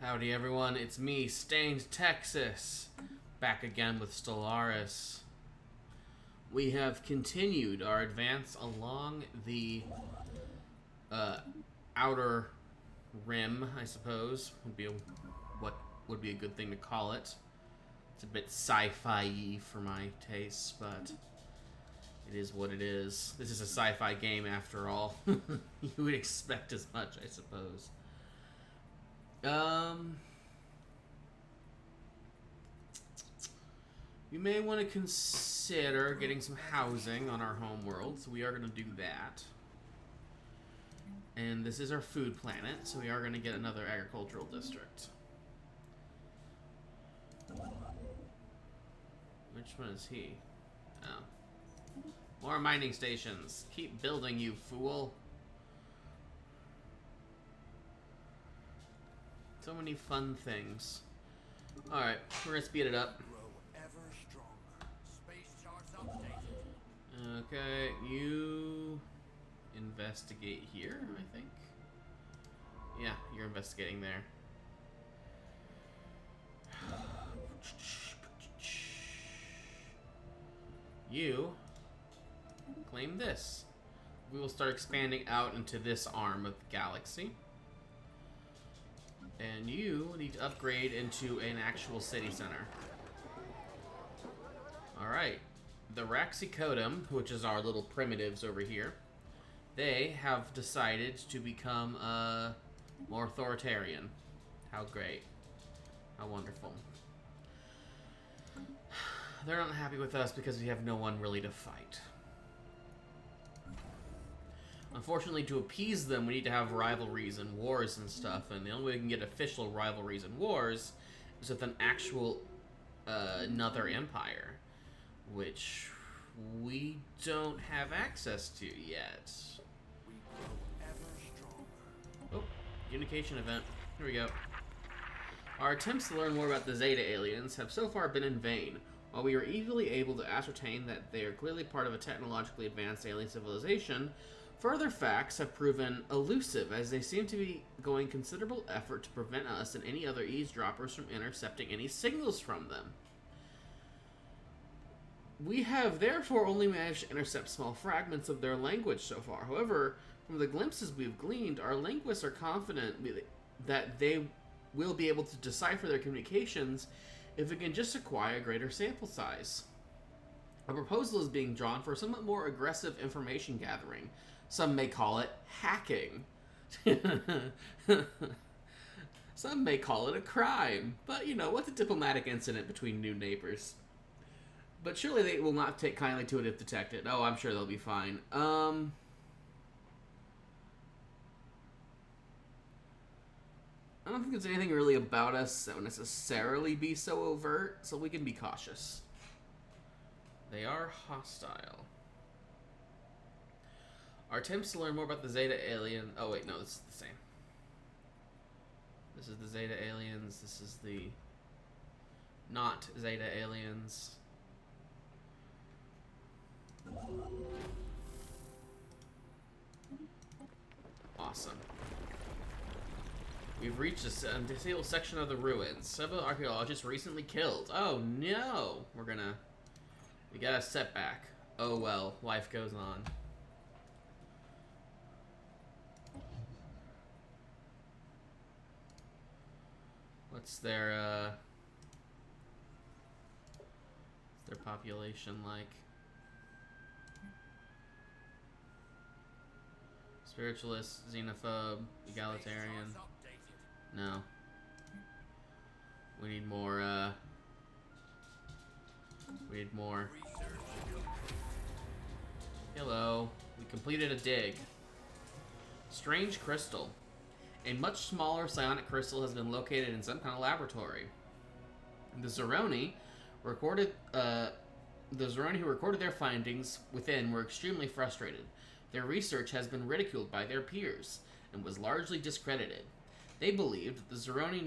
Howdy everyone, it's me, Stained Texas, back again with Stellaris. We have continued our advance along the outer rim, I suppose, what would be a good thing to call it. It's a bit sci-fi-y for my tastes, but it is what it is. This is a sci-fi game after all. You would expect as much, I suppose. We may want to consider getting some housing on our home world, so we are going to do that. And this is our food planet, so we are going to get another agricultural district. Which one is he? Oh. More mining stations. Keep building, you fool. So many fun things. Alright, we're gonna speed it up. Okay, you investigate here, I think. Yeah, you're investigating there. You claim this. We will start expanding out into this arm of the galaxy. And you need to upgrade into an actual city center. Alright. The Raxicodum, which is our little primitives over here, they have decided to become more authoritarian. How great. How wonderful. They're not happy with us because we have no one really to fight. Unfortunately, to appease them, we need to have rivalries and wars and stuff, and the only way we can get official rivalries and wars is with an actual another empire, which we don't have access to yet. Oh, communication event. Here we go. Our attempts to learn more about the Zeta aliens have so far been in vain. While we are easily able to ascertain that they are clearly part of a technologically advanced alien civilization, further facts have proven elusive, as they seem to be going considerable effort to prevent us and any other eavesdroppers from intercepting any signals from them. We have therefore only managed to intercept small fragments of their language so far. However, from the glimpses we've gleaned, our linguists are confident that they will be able to decipher their communications if we can just acquire a greater sample size. A proposal is being drawn for somewhat more aggressive information gathering. Some may call it hacking. Some may call it a crime. But, you know, what's a diplomatic incident between new neighbors? But surely they will not take kindly to it if detected. Oh, I'm sure they'll be fine. I don't think there's anything really about us that would necessarily be so overt, so we can be cautious. They are hostile. Our attempts to learn more about the Zeta alien... Oh, wait, no, this is the same. This is the Zeta aliens. This is the not Zeta aliens. Awesome. We've reached a disabled section of the ruins. Several archaeologists recently killed. Oh, no! We got a setback. Oh, well. Life goes on. What's their population like? Spiritualist, xenophobe, egalitarian. No. We need more, we need more. Hello. We completed a dig. Strange crystal. A much smaller psionic crystal has been located in some kind of laboratory. The Zeroni who recorded their findings within were extremely frustrated. Their research has been ridiculed by their peers and was largely discredited. They believed that the Zeroni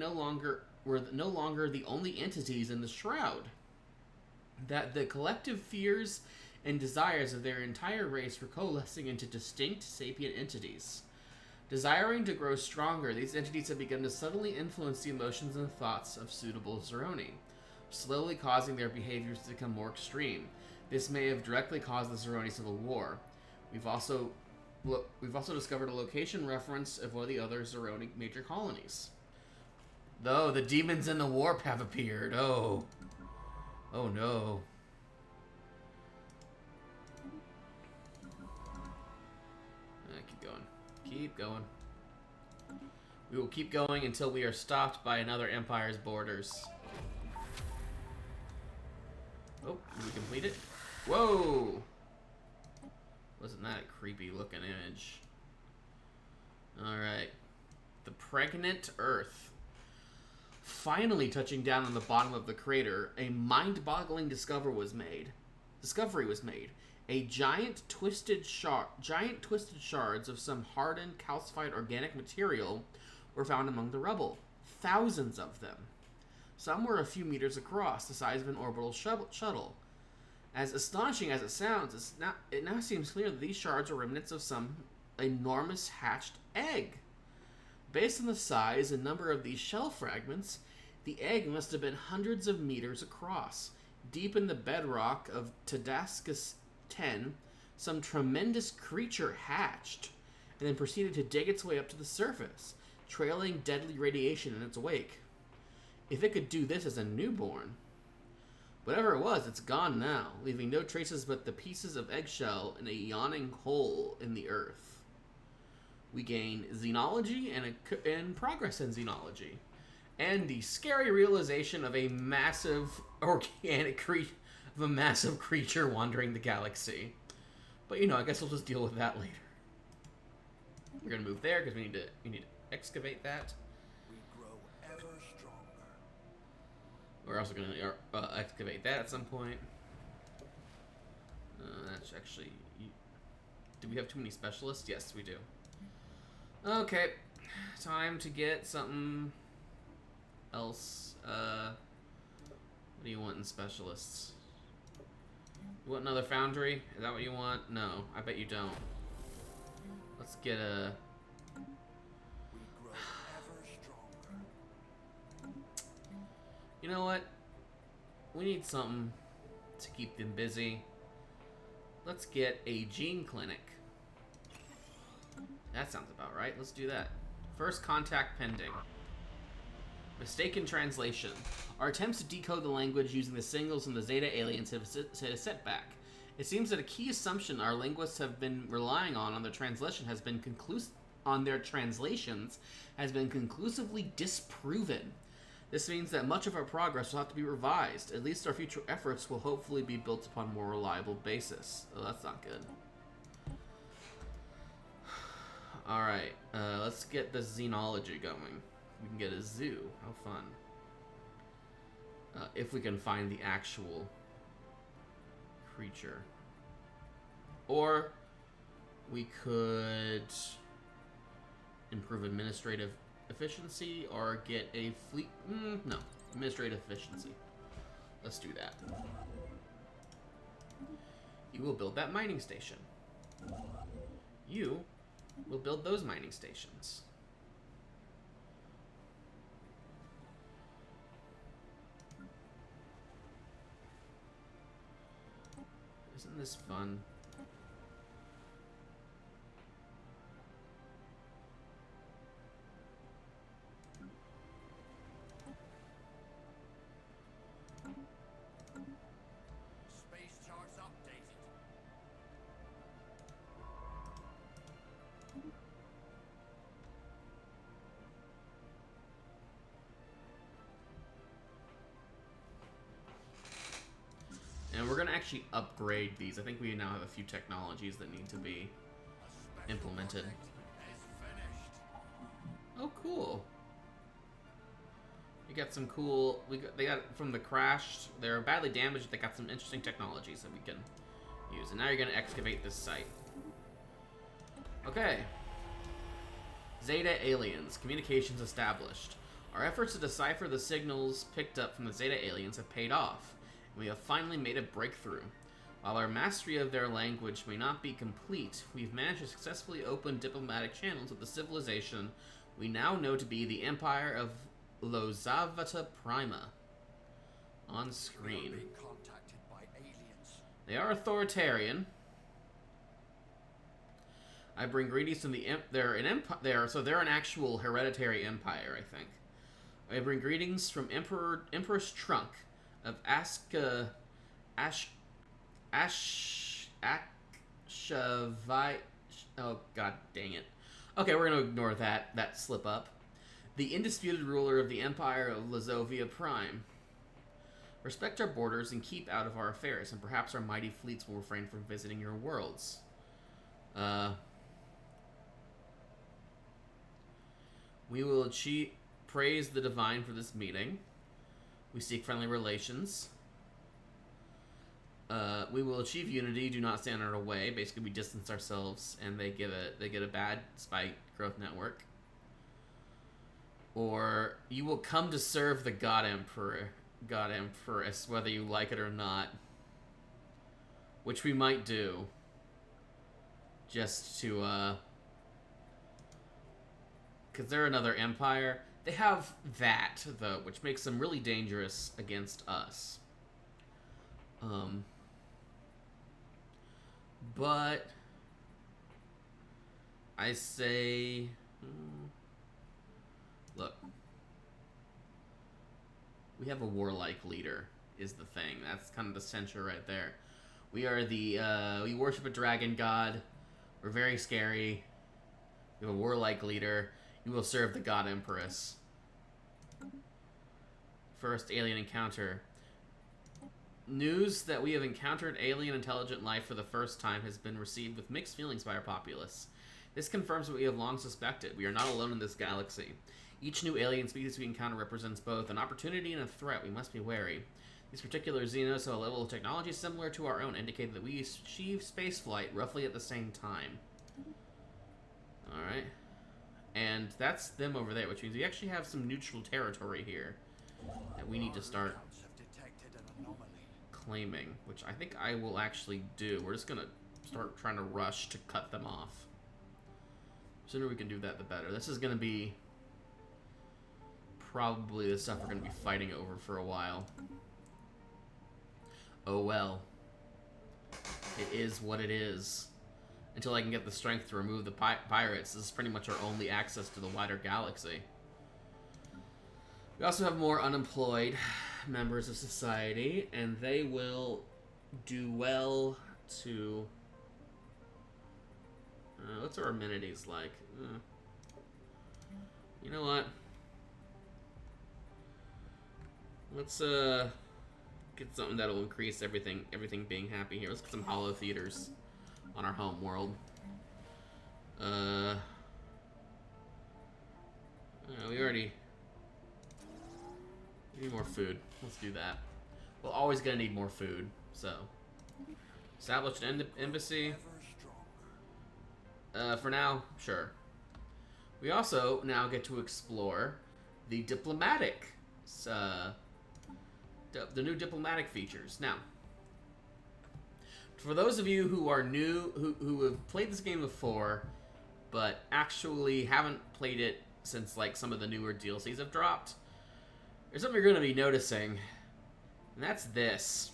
were no longer the only entities in the Shroud, that the collective fears and desires of their entire race were coalescing into distinct sapient entities. Desiring to grow stronger, these entities have begun to subtly influence the emotions and thoughts of suitable Zeroni, slowly causing their behaviors to become more extreme. This may have directly caused the Zeroni Civil War. We've also discovered a location reference of one of the other Zeroni major colonies. Though the demons in the warp have appeared. Oh no. Keep going. Keep going. We will keep going until we are stopped by another empire's borders. Oh, did we complete it? Whoa! Wasn't that a creepy looking image? Alright. The pregnant Earth. Finally touching down on the bottom of the crater, a mind-boggling discovery was made. A giant twisted shards of some hardened, calcified organic material were found among the rubble. Thousands of them. Some were a few meters across, the size of an orbital shuttle. As astonishing as it sounds, it now seems clear that these shards are remnants of some enormous hatched egg. Based on the size and number of these shell fragments, the egg must have been hundreds of meters across. Deep in the bedrock of Tadascus 10, some tremendous creature hatched, and then proceeded to dig its way up to the surface, trailing deadly radiation in its wake. If it could do this as a newborn... Whatever it was, it's gone now, leaving no traces but the pieces of eggshell in a yawning hole in the earth. We gain xenology and progress in xenology, and the scary realization of a massive creature wandering the galaxy. But I guess we'll just deal with that later. We're gonna move there because we need to excavate that. We're also going to excavate that at some point. That's actually... Do we have too many specialists? Yes, we do. Okay. Time to get something else. What do you want in specialists? You want another foundry? Is that what you want? No, I bet you don't. Let's get a... You know what? We need something to keep them busy. Let's get a gene clinic. That sounds about right. Let's do that. First contact pending. Mistaken translation. Our attempts to decode the language using the signals from the Zeta aliens have hit a setback. It seems that a key assumption our linguists have been relying on their translation has been conclusively disproven. This means that much of our progress will have to be revised. At least our future efforts will hopefully be built upon a more reliable basis. Oh, that's not good. Alright, let's get the xenology going. We can get a zoo. How fun. If we can find the actual creature. Or we could improve administrative efficiency or get a fleet... no. Administrative efficiency. Let's do that. You will build that mining station. You will build those mining stations. Isn't this fun? And we're going to actually upgrade these. I think we now have a few technologies that need to be implemented. Oh, cool. We got some cool... They got from the crash. They're badly damaged. They got some interesting technologies that we can use. And now you're going to excavate this site. Okay. Zeta aliens. Communications established. Our efforts to decipher the signals picked up from the Zeta aliens have paid off. We have finally made a breakthrough. While our mastery of their language may not be complete, we've managed to successfully open diplomatic channels with the civilization we now know to be the Empire of Lozavata Prima. On screen. Being contacted by aliens. They are authoritarian. I bring greetings from the they're an empire. So they're an actual hereditary empire, I think. I bring greetings from Empress Trunk of Ashavai. Oh god, dang it. Okay, we're gonna ignore that slip up. The indisputed ruler of the Empire of Lazovia Prime. Respect our borders and keep out of our affairs, and perhaps our mighty fleets will refrain from visiting your worlds. We will praise the divine for this meeting. We seek friendly relations. We will achieve unity. Do not stand in our way. Basically, we distance ourselves, and they get a bad spite growth network. Or you will come to serve the God Empress, whether you like it or not. Which we might do. Just to, because they're another empire. They have that, though, which makes them really dangerous against us. But I say, look, we have a warlike leader, is the thing. That's kind of the censure right there. We are we worship a dragon god. We're very scary. We have a warlike leader. You will serve the God Empress. First alien encounter. News that we have encountered alien intelligent life for the first time has been received with mixed feelings by our populace. This confirms what we have long suspected. We are not alone in this galaxy. Each new alien species we encounter represents both an opportunity and a threat. We must be wary. These particular Xenos have a level of technology similar to our own, indicating that we achieve spaceflight roughly at the same time. Alright. And that's them over there, which means we actually have some neutral territory here that we need to start claiming, which I think I will actually do. We're just gonna start trying to rush to cut them off. The sooner we can do that, the better. This is gonna be probably the stuff we're gonna be fighting over for a while. Oh well. It is what it is. Until I can get the strength to remove the pirates, this is pretty much our only access to the wider galaxy. We also have more unemployed members of society, and they will do well to... what's our amenities like? You know what? Let's get something that'll increase everything being happy here. Let's get some hollow theaters on our home world. We need more food. Let's do that. We're always gonna need more food, so. Establish an embassy. For now, sure. We also now get to explore the diplomatic, the new diplomatic features. Now, for those of you who are new, who have played this game before, but actually haven't played it since like some of the newer DLCs have dropped, there's something you're going to be noticing, and that's this.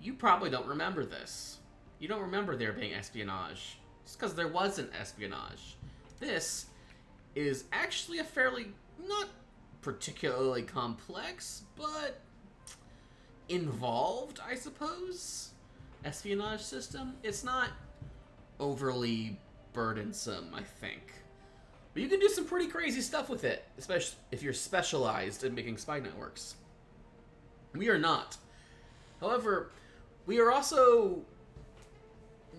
You probably don't remember this. You don't remember there being espionage. Just because there wasn't espionage. This is actually a fairly, not particularly complex, but involved, I suppose, espionage system. It's not overly burdensome, I think. But you can do some pretty crazy stuff with it, especially if you're specialized in making spy networks. We are not. However, we are also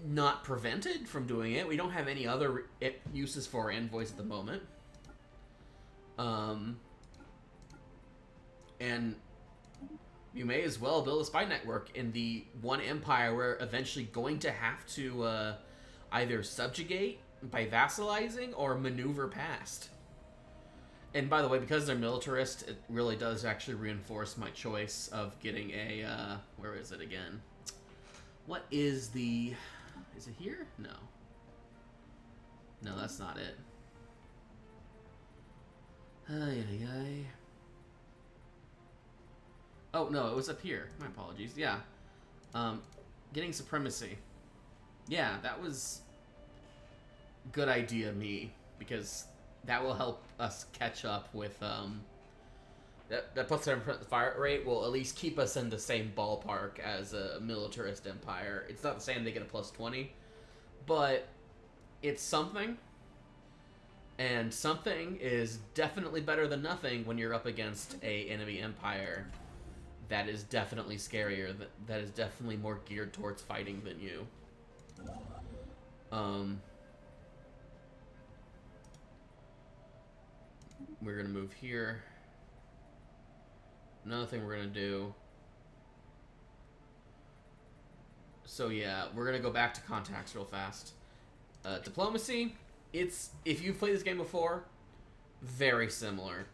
not prevented from doing it. We don't have any other uses for our envoys at the moment. And you may as well build a spy network in the one empire we're eventually going to have to either subjugate by vassalizing or maneuver past. And by the way, because they're militarist, it really does actually reinforce my choice of getting a, where is it again? What is the... Is it here? No. No, that's not it. Ay, ay, ay. Oh, no, it was up here. My apologies. Yeah. Getting supremacy. Yeah, that was... Good idea, me. Because that will help us catch up with, That puts our fire rate will at least keep us in the same ballpark as a militarist empire. It's not the same, they get a plus 20. But it's something. And something is definitely better than nothing when you're up against a enemy empire that is definitely scarier, that is definitely more geared towards fighting than you. We're gonna move here. Another thing we're gonna do. So yeah, we're gonna go back to contacts real fast. Diplomacy. It's, if you've played this game before, very similar.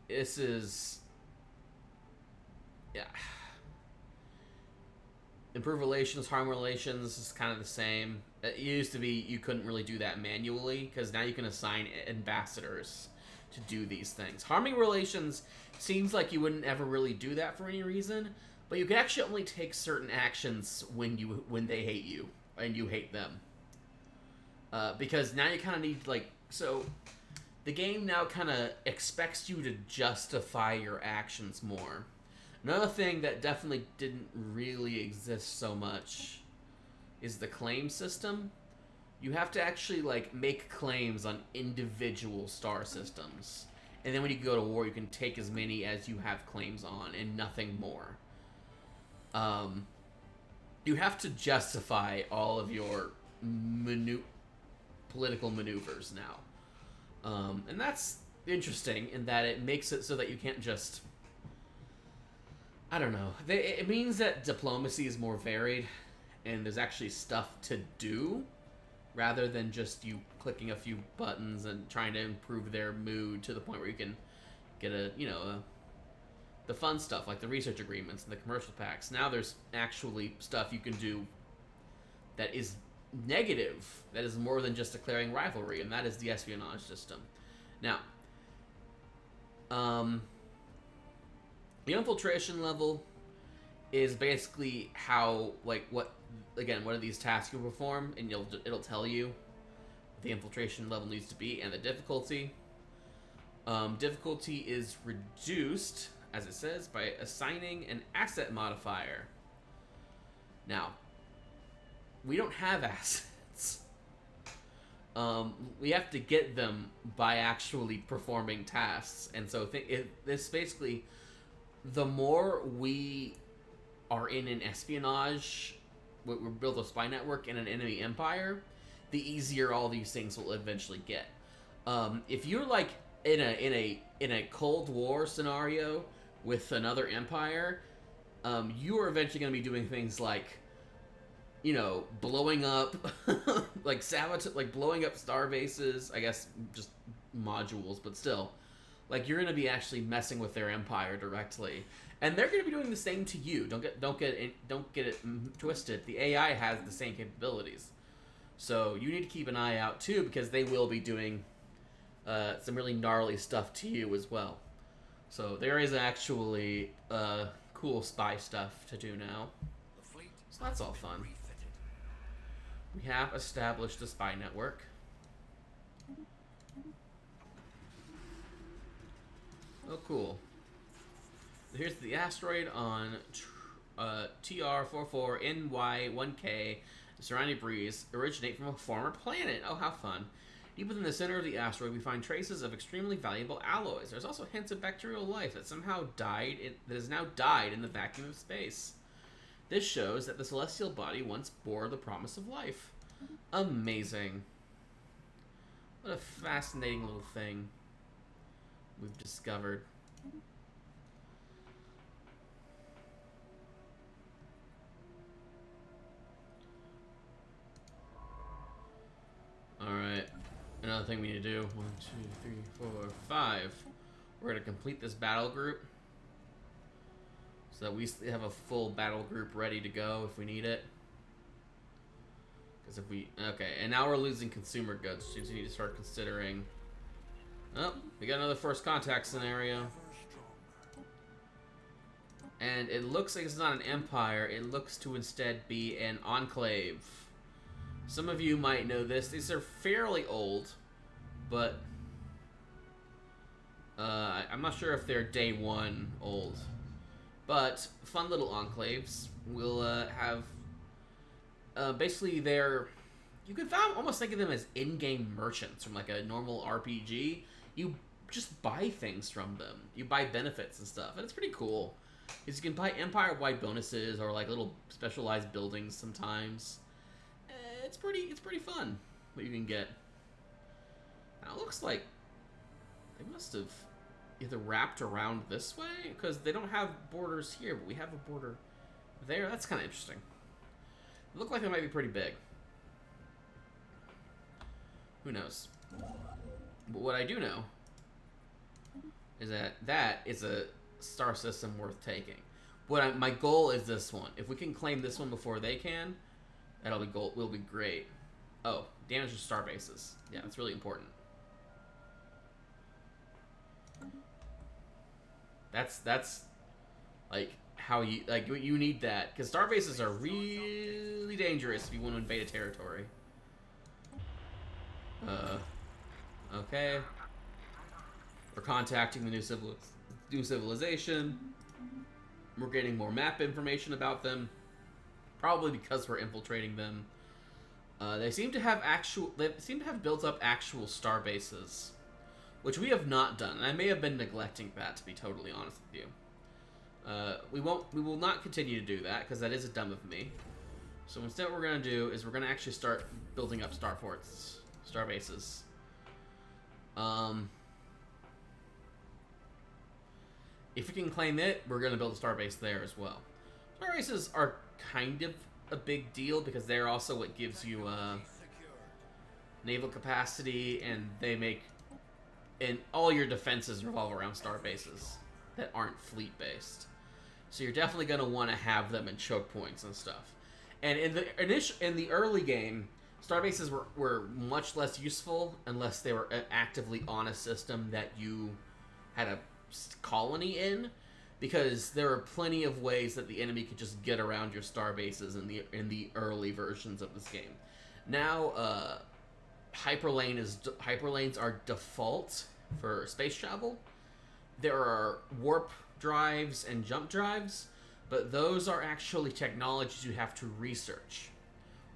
This is, yeah. Improve relations, harm relations is kind of the same. It used to be you couldn't really do that manually, because now you can assign ambassadors to do these things. Harming relations seems like you wouldn't ever really do that for any reason, but you can actually only take certain actions when they hate you and you hate them. Because now you kind of need, like, so the game now kind of expects you to justify your actions more. Another thing that definitely didn't really exist so much is the claim system. You have to actually, like, make claims on individual star systems. And then when you go to war, you can take as many as you have claims on and nothing more. You have to justify all of your political maneuvers now. And that's interesting in that it makes it so that you can't just... I don't know. It means that diplomacy is more varied and there's actually stuff to do rather than just you clicking a few buttons and trying to improve their mood to the point where you can get the fun stuff like the research agreements and the commercial packs. Now there's actually stuff you can do that is negative, that is more than just declaring rivalry, and that is the espionage system. Now, the infiltration level is basically how, like, what are these tasks you perform, and it'll tell you what the infiltration level needs to be and the difficulty. Difficulty is reduced, as it says, by assigning an asset modifier. Now, we don't have assets. We have to get them by actually performing tasks, and so this basically, the more we are in an espionage, we build a spy network in an enemy empire, the easier all these things will eventually get. If you're like in a Cold War scenario with another empire, you are eventually going to be doing things like, you know, blowing up, like blowing up star bases. I guess just modules, but still, like, you're going to be actually messing with their empire directly, and they're going to be doing the same to you. Don't get it twisted. The AI has the same capabilities, so you need to keep an eye out too, because they will be doing some really gnarly stuff to you as well. So there is actually cool spy stuff to do now. So that's all fun. We have established a spy network. Oh, cool. Here's the asteroid on TR44NY1K. The surrounding breeze originate from a former planet. Oh, how fun. Deep within the center of the asteroid, we find traces of extremely valuable alloys. There's also hints of bacterial life that has now died in the vacuum of space. This shows that the celestial body once bore the promise of life. Amazing. What a fascinating little thing we've discovered. Alright. Another thing we need to do. 1, 2, 3, 4, 5. We're going to complete this battle group. So that we have a full battle group ready to go if we need it. Because if we... Okay, and now we're losing consumer goods. So you need to start considering... Oh, we got another first contact scenario. And it looks like it's not an empire. It looks to instead be an enclave. Some of you might know this. These are fairly old, but I'm not sure if they're day one old. But fun little enclaves will have basically they're... You could almost think of them as in-game merchants from like a normal RPG. You just buy things from them. You buy benefits and stuff, and it's pretty cool. Because you can buy empire-wide bonuses or like little specialized buildings sometimes. It's pretty fun what you can get. Now it looks like they must have either wrapped around this way because they don't have borders here, but we have a border there. That's kind of interesting. They look like they might be pretty big. Who knows? But what I do know is that is a star system worth taking. My goal is this one. If we can claim this one before they can, will be great. Oh, damage to star bases. Yeah, that's really important. That's like how you need that because star bases are really dangerous if you want to invade a territory. Okay. We're contacting the new civilization. We're getting more map information about them. Probably because we're infiltrating them. They seem to have built up actual star bases, which we have not done. And I may have been neglecting that, to be totally honest with you. We will not continue to do that because that is dumb of me. So instead, what we're gonna do is we're gonna actually start building up star forts, star bases. If we can claim it, we're gonna build a star base there as well. Star bases are kind of a big deal because they're also what gives you naval capacity, and all your defenses revolve around star bases that aren't fleet based. So you're definitely going to want to have them in choke points and stuff. And in the early game, star bases were much less useful unless they were actively on a system that you had a colony in, because there are plenty of ways that the enemy could just get around your star bases in the early versions of this game. Now, hyperlanes are default for space travel. There are warp drives and jump drives, but those are actually technologies you have to research,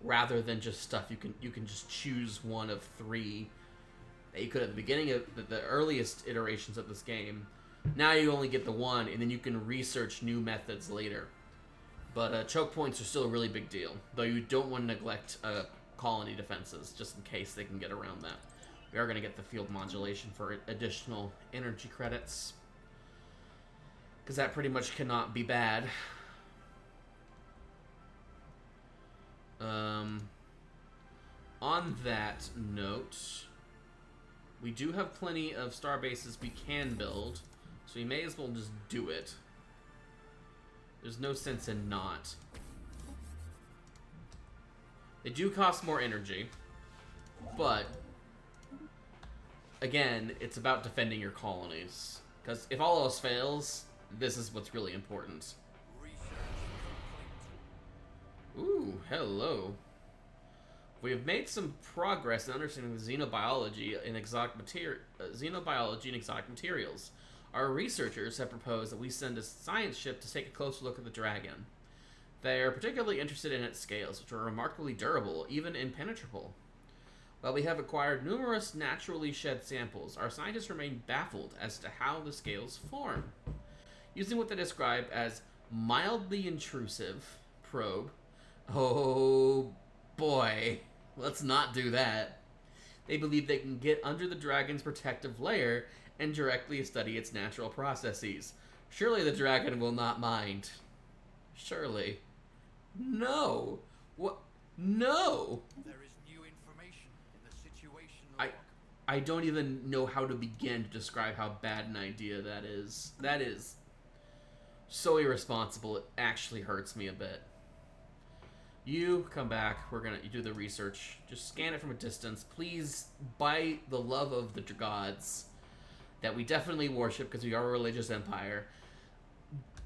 rather than just stuff you can just choose one of three that you could at the beginning of the earliest iterations of this game. Now you only get the one, and then you can research new methods later. But choke points are still a really big deal, though you don't want to neglect colony defenses, just in case they can get around that. We are going to get the field modulation for additional energy credits, because that pretty much cannot be bad. On that note, we do have plenty of star bases we can build, so we may as well just do it. There's no sense in not. They do cost more energy, but again, it's about defending your colonies. Because if all else fails, this is what's really important. Ooh, hello. We have made some progress in understanding the xenobiology and exotic materials. Our researchers have proposed that we send a science ship to take a closer look at the dragon. They are particularly interested in its scales, which are remarkably durable, even impenetrable. While we have acquired numerous naturally shed samples, our scientists remain baffled as to how the scales form. Using what they describe as mildly intrusive probe. Oh boy, let's not do that. They believe they can get under the dragon's protective layer and directly study its natural processes. Surely the dragon will not mind. Surely. No. What? No. There is new information in the situation log. I don't even know how to begin to describe how bad an idea that is. That is So irresponsible, it actually hurts me a bit. You come back, you do the research. Just scan it from a distance. Please, by the love of the gods that we definitely worship because we are a religious empire,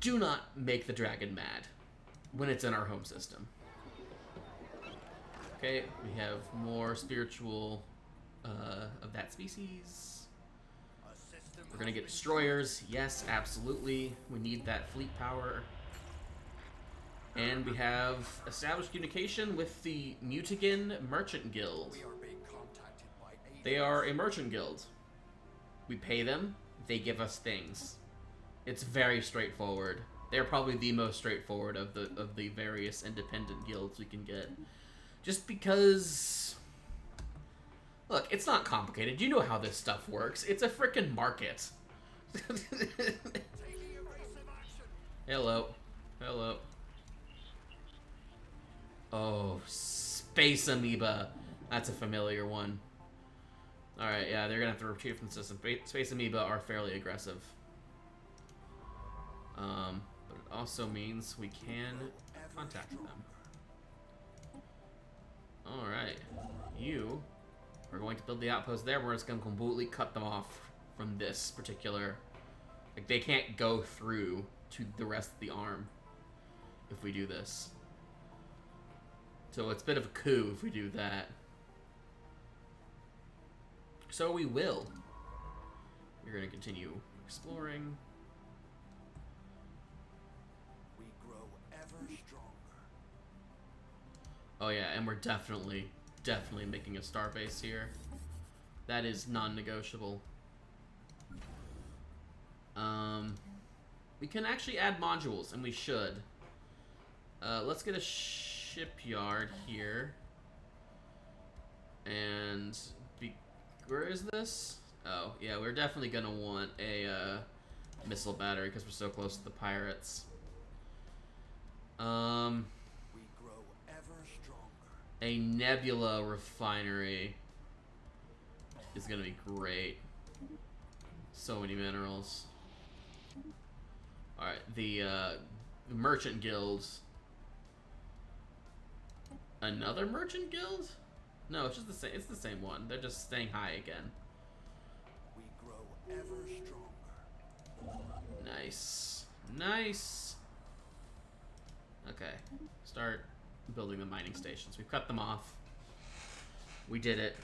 do not make the dragon mad when it's in our home system. Okay, we have more spiritual of that species. We're gonna get destroyers. Yes, absolutely. We need that fleet power. And we have established communication with the Mutigan Merchant Guild. They are a merchant guild. We pay them, they give us things. It's very straightforward. They're probably the most straightforward of the various independent guilds we can get. Just because... Look, it's not complicated. You know how this stuff works. It's a frickin' market. Hello. Hello. Oh, Space Amoeba. That's a familiar one. Alright, yeah, they're gonna have to retreat from the system. Space Amoeba are fairly aggressive. But it also means we can contact them. Alright. You are going to build the outpost there. We're just gonna completely cut them off from this particular... Like, they can't go through to the rest of the arm if we do this. So it's a bit of a coup if we do that. So we will. We're going to continue exploring. We grow ever stronger. Oh yeah, and we're definitely making a starbase here. That is non-negotiable. We can actually add modules, and we should. Let's get a shipyard here. And where is this? Oh, yeah, we're definitely gonna want a missile battery because we're so close to the pirates. We grow ever stronger. A nebula refinery is gonna be great. So many minerals. Alright, the merchant guilds. Another merchant guild? No, it's just the same. It's the same one. They're just staying high again. We grow ever stronger. Nice. Nice. Okay. Start building the mining stations. We've cut them off. We did it.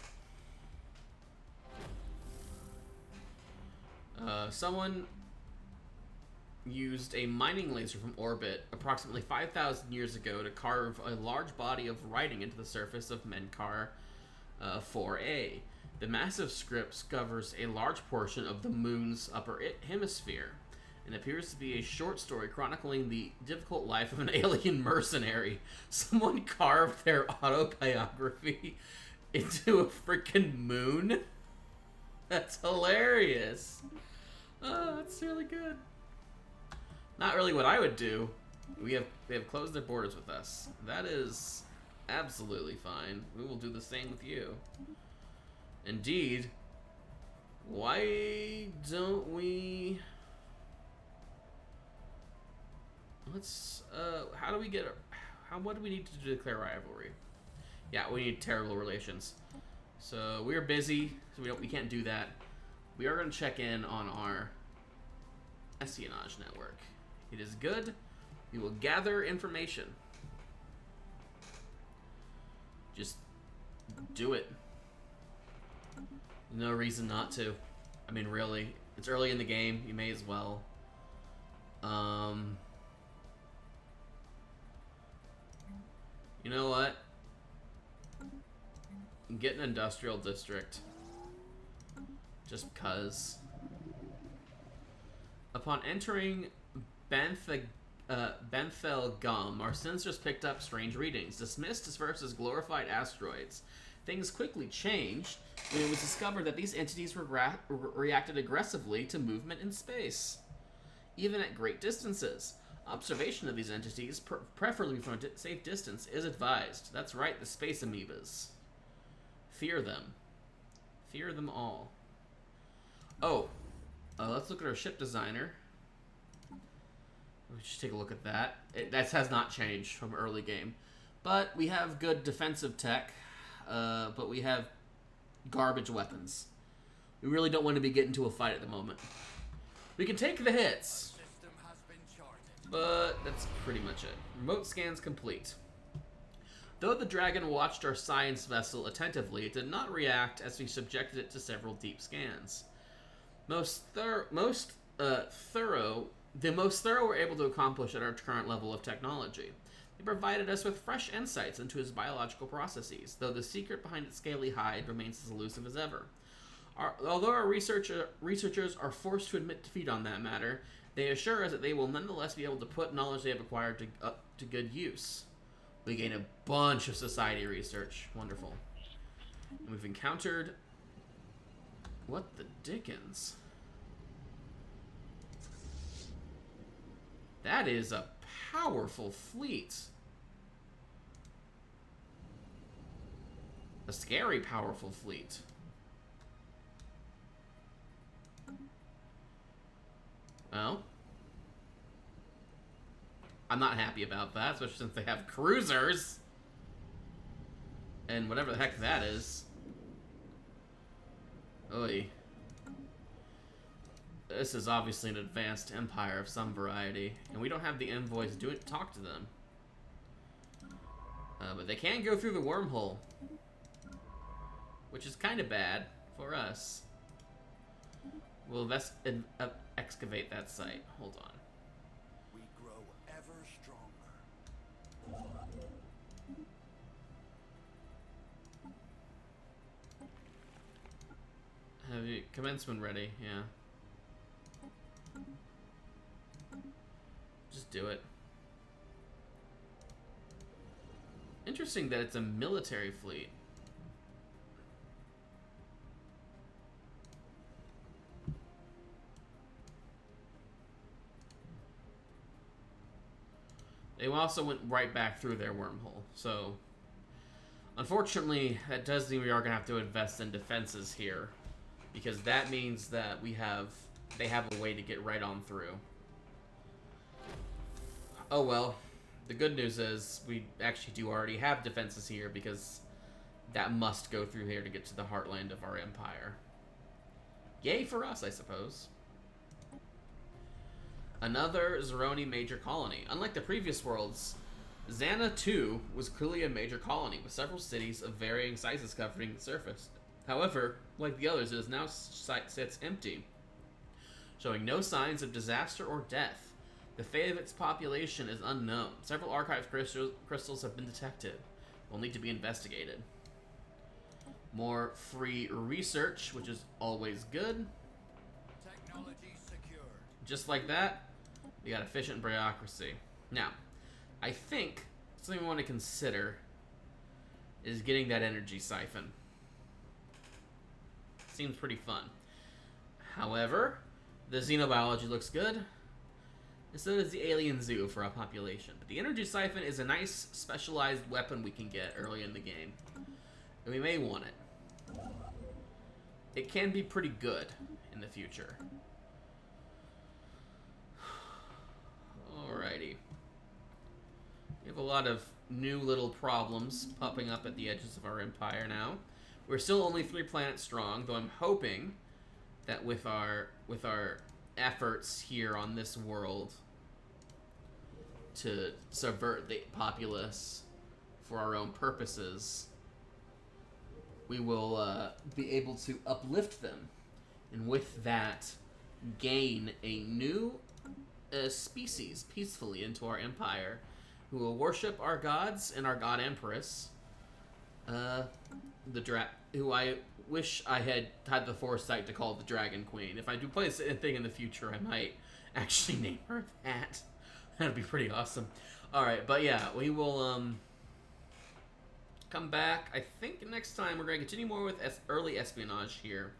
Someone used a mining laser from orbit approximately 5,000 years ago to carve a large body of writing into the surface of Menkar 4A. The massive script covers a large portion of the moon's upper hemisphere and appears to be a short story chronicling the difficult life of an alien mercenary. Someone carved their autobiography into a freaking moon? That's hilarious. Oh, that's really good. Not really what I would do. They have closed their borders with us. That is absolutely fine. We will do the same with you. Indeed. Why don't we... Let's, how do we get... what do we need to declare rivalry? Yeah, we need terrible relations. So, we're busy, so we can't do that. We are going to check in on our espionage network. It is good. We will gather information. Just do it. No reason not to. I mean, really. It's early in the game. You may as well. You know what? Get an industrial district. Just because. Upon entering Benthel Gum, our sensors picked up strange readings. Dismissed as first as glorified asteroids, things quickly changed when it was discovered that these entities reacted aggressively to movement in space, even at great distances. Observation of these entities, preferably from a safe distance, is advised. That's right, the space amoebas. Fear them. Fear them all. Oh, let's look at our ship designer. We should take a look at that. That has not changed from early game. But we have good defensive tech, but we have garbage weapons. We really don't want to be getting into a fight at the moment. We can take the hits, but that's pretty much it. Remote scans complete. Though the dragon watched our science vessel attentively, it did not react as we subjected it to several deep scans. The most thorough we're able to accomplish at our current level of technology. It provided us with fresh insights into his biological processes, though the secret behind its scaly hide remains as elusive as ever. Although our researchers are forced to admit defeat on that matter, they assure us that they will nonetheless be able to put knowledge they have acquired to good use. We gain a bunch of society research. Wonderful. And we've encountered... What the dickens? That is a powerful fleet. A scary powerful fleet. Well, I'm not happy about that, especially since they have cruisers. And whatever the heck that is. Oy. This is obviously an advanced empire of some variety, and we don't have the envoys talk to them. But they can go through the wormhole, which is kind of bad for us. We'll excavate that site. Hold on. We grow ever stronger. Have you commencement ready? Yeah. Just do it. Interesting that it's a military fleet. They also went right back through their wormhole, so unfortunately that does mean we are going to have to invest in defenses here, because that means that they have a way to get right on through. Oh well, the good news is we actually do already have defenses here, because that must go through here to get to the heartland of our empire. Yay for us, I suppose. Another Zeroni major colony. Unlike the previous worlds, Xana 2 was clearly a major colony, with several cities of varying sizes covering the surface. However, like the others, it is now sits empty, showing no signs of disaster or death. The fate of its population is unknown. Several archive crystals have been detected. Will need to be investigated. More free research, which is always good. Technology secured. Just like that, we got efficient bureaucracy. Now, I think something we want to consider is getting that energy siphon. Seems pretty fun. However, the xenobiology looks good, and so does the alien zoo for our population. But the energy siphon is a nice specialized weapon we can get early in the game, and we may want it. It can be pretty good in the future. Alrighty. We have a lot of new little problems popping up at the edges of our empire now. We're still only 3 planets strong, though I'm hoping that with our efforts here on this world to subvert the populace for our own purposes, we will be able to uplift them, and with that gain a new species peacefully into our empire, who will worship our gods and our god empress, who I wish I had the foresight to call the Dragon Queen. If I do play this thing in the future, I might actually name her that. That'd be pretty awesome. Alright, but yeah, we will come back. I think next time we're going to continue more with early espionage here.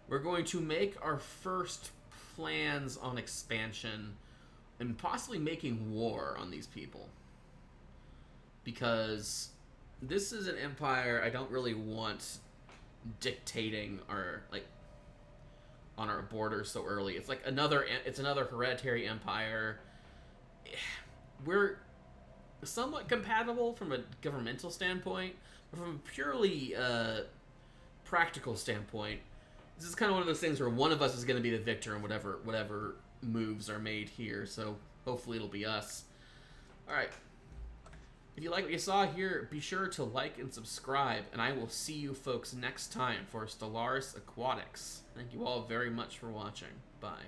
We're going to make our first plans on expansion and possibly making war on these people, because this is an empire I don't really want dictating our on our borders so early. It's like another hereditary empire, we're somewhat compatible from a governmental standpoint, but from a purely practical standpoint, this is kind of one of those things where one of us is going to be the victor in whatever moves are made here. So hopefully it'll be us. All right. If you like what you saw here, be sure to like and subscribe, and I will see you folks next time for Stellaris Aquatics. Thank you all very much for watching. Bye.